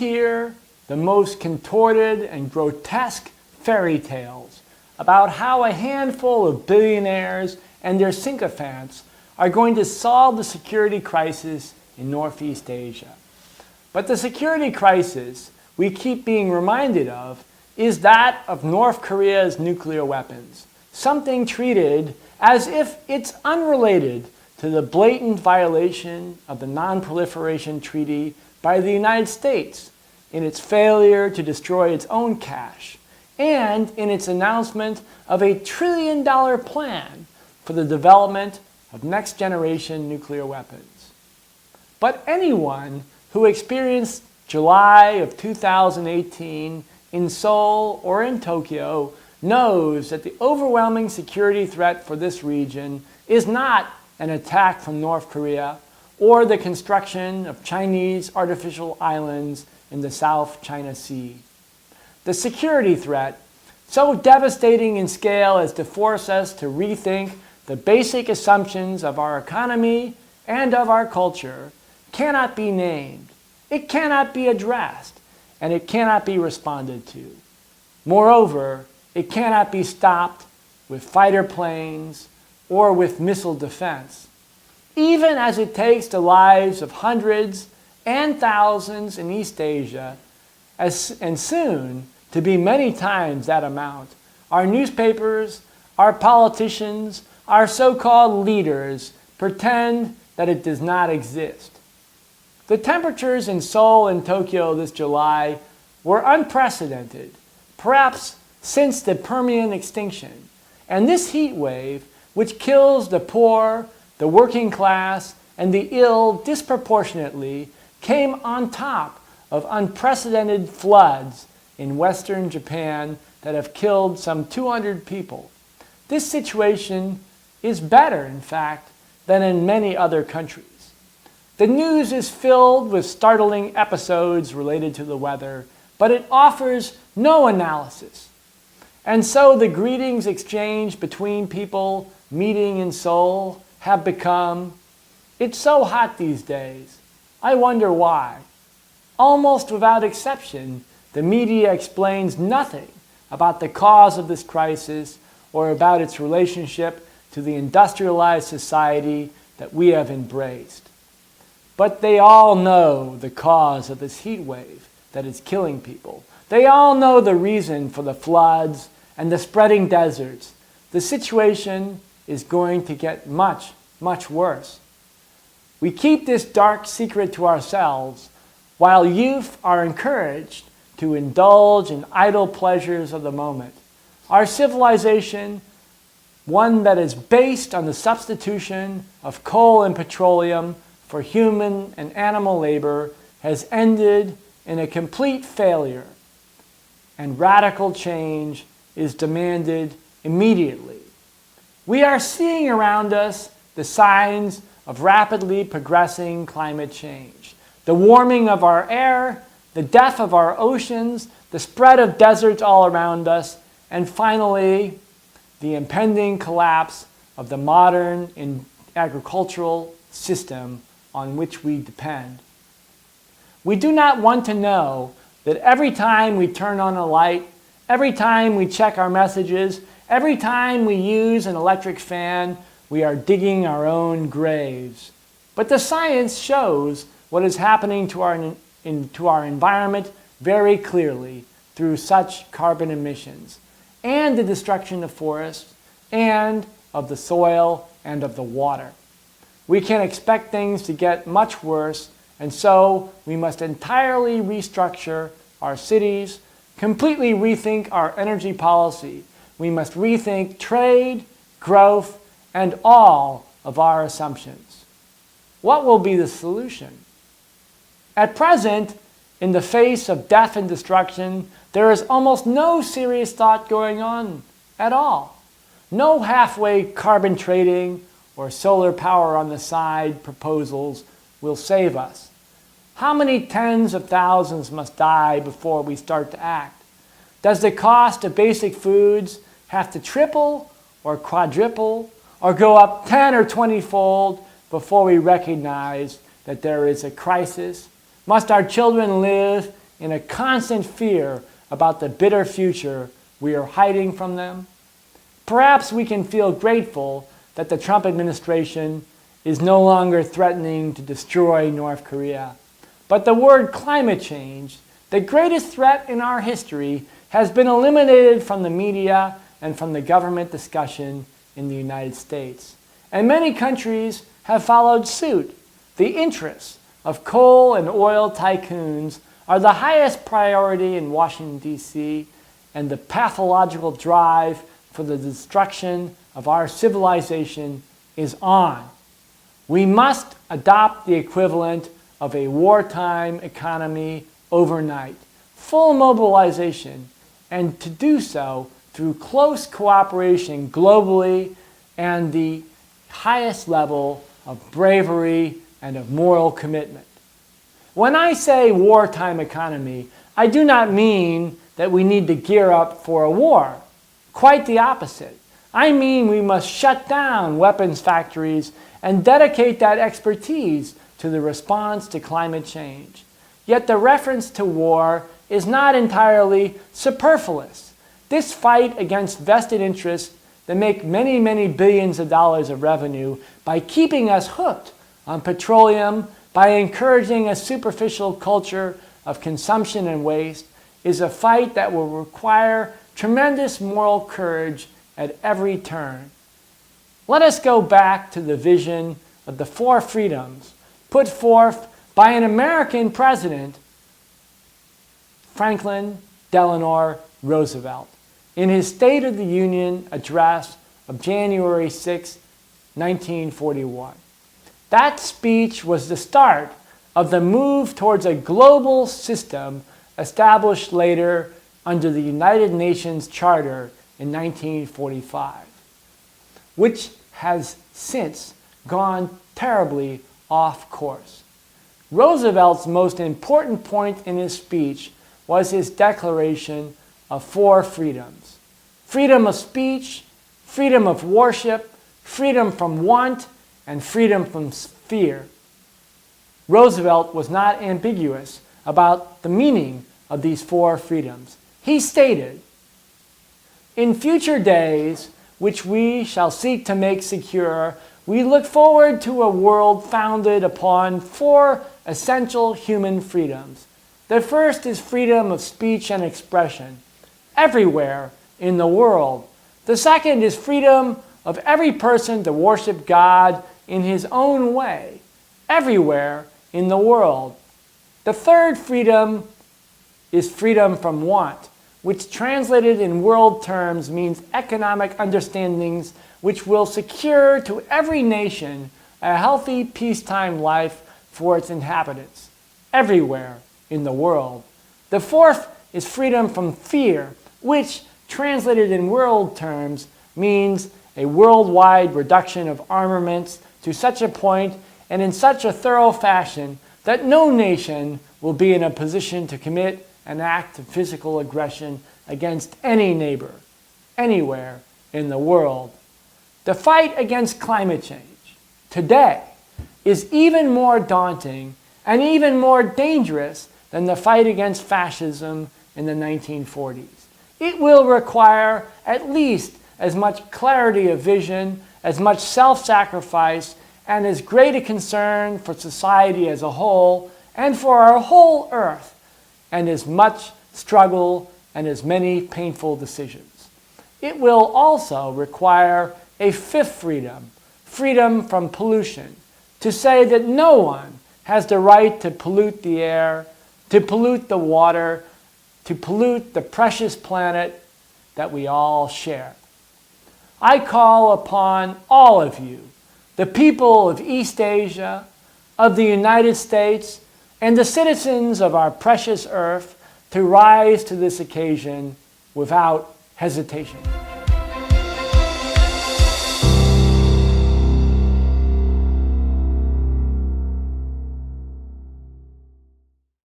hear the most contorted and grotesque fairy tales about how a handful of billionaires and their sycophants are going to solve the security crisis in Northeast Asia. But the security crisis we keep being reminded of is that of North Korea's nuclear weapons, something treated as if it's unrelated to the blatant violation of the Non-Proliferation Treaty by the United States in its failure to destroy its own cache and in its announcement of a $1 trillion plan for the development of next-generation nuclear weapons. But anyone who experienced July of 2018 in Seoul or in Tokyo knows that the overwhelming security threat for this region is not an attack from North Korea or the construction of Chinese artificial islands in the South China Sea. The security threat, so devastating in scale as to force us to rethink the basic assumptions of our economy and of our culture, cannot be named, it cannot be addressed, and it cannot be responded to. Moreover, it cannot be stopped with fighter planes or with missile defense, even as it takes the lives of hundreds and thousands in East Asia, and soon to be many times that amount. Our newspapers, our politicians, our so-called leaders pretend that it does not exist. The temperatures in Seoul and Tokyo this July were unprecedented, perhaps since the Permian extinction. And this heat wave, which kills the poor, the working class, and the ill disproportionately, came on top of unprecedented floods in western Japan that have killed some 200 people. This situation is better, in fact, than in many other countries. The news is filled with startling episodes related to the weather, but it offers no analysis. And so the greetings exchanged between people meeting in Seoul have become, "It's so hot these days. I wonder why." Almost without exception, the media explains nothing about the cause of this crisis or about its relationship to the industrialized society that we have embraced. But they all know the cause of this heat wave that is killing people. They all know the reason for the floods and the spreading deserts. The situation is going to get much, much worse. We keep this dark secret to ourselves while youth are encouraged to indulge in idle pleasures of the moment. Our civilization, one that is based on the substitution of coal and petroleum for human and animal labor, has ended in a complete failure, and radical change is demanded immediately. We are seeing around us the signs of rapidly progressing climate change. The warming of our air, the death of our oceans, the spread of deserts all around us, and finally, the impending collapse of the modern agricultural system on which we depend. We do not want to know that every time we turn on a light, every time we check our messages, every time we use an electric fan, we are digging our own graves. But the science shows what is happening to our environment very clearly through such carbon emissions and the destruction of forests and of the soil and of the water. We can expect things to get much worse, and so we must entirely restructure our cities, completely rethink our energy policy. We must rethink trade, growth, and all of our assumptions. What will be the solution? At present, in the face of death and destruction, there is almost no serious thought going on at all. No halfway carbon trading or solar power on the side proposals will save us. How many tens of thousands must die before we start to act? Does the cost of basic foods have to triple or quadruple or go up 10 or 20-fold before we recognize that there is a crisis? Must our children live in a constant fear about the bitter future we are hiding from them? Perhaps we can feel grateful that the Trump administration is no longer threatening to destroy North Korea. But the word climate change, the greatest threat in our history, has been eliminated from the media and from the government discussion in the United States. And many countries have followed suit. The interests of coal and oil tycoons are the highest priority in Washington, D.C., and the pathological drive for the destruction of our civilization is on. We must adopt the equivalent of a wartime economy overnight, full mobilization, and to do so through close cooperation globally and the highest level of bravery and of moral commitment. When I say wartime economy, I do not mean that we need to gear up for a war. Quite the opposite. I mean we must shut down weapons factories and dedicate that expertise to the response to climate change. Yet the reference to war is not entirely superfluous. This fight against vested interests that make many, many billions of dollars of revenue by keeping us hooked on petroleum, by encouraging a superficial culture of consumption and waste, is a fight that will require tremendous moral courage at every turn. Let us go back to the vision of the four freedoms put forth by an American president, Franklin Delano Roosevelt, in his State of the Union address of January 6, 1941. That speech was the start of the move towards a global system established later under the United Nations Charter in 1945, which has since gone terribly off course. Roosevelt's most important point in his speech was his declaration of four freedoms: freedom of speech, freedom of worship, freedom from want, and freedom from fear. Roosevelt was not ambiguous about the meaning of these four freedoms. He stated, "In future days, which we shall seek to make secure, we look forward to a world founded upon four essential human freedoms. The first is freedom of speech and expression, everywhere in the world. The second is freedom of every person to worship God in his own way, everywhere in the world. The third freedom is freedom from want, which translated in world terms means economic understandings which will secure to every nation a healthy peacetime life for its inhabitants, everywhere in the world. The fourth is freedom from fear, which translated in world terms means a worldwide reduction of armaments to such a point and in such a thorough fashion that no nation will be in a position to commit an act of physical aggression against any neighbor, anywhere in the world." The fight against climate change today is even more daunting and even more dangerous than the fight against fascism in the 1940s. It will require at least as much clarity of vision, as much self-sacrifice, and as great a concern for society as a whole and for our whole earth, and as much struggle and as many painful decisions. It will also require a fifth freedom, freedom from pollution, to say that no one has the right to pollute the air, to pollute the water, to pollute the precious planet that we all share. I call upon all of you, the people of East Asia, of the United States, and the citizens of our precious earth to rise to this occasion without hesitation.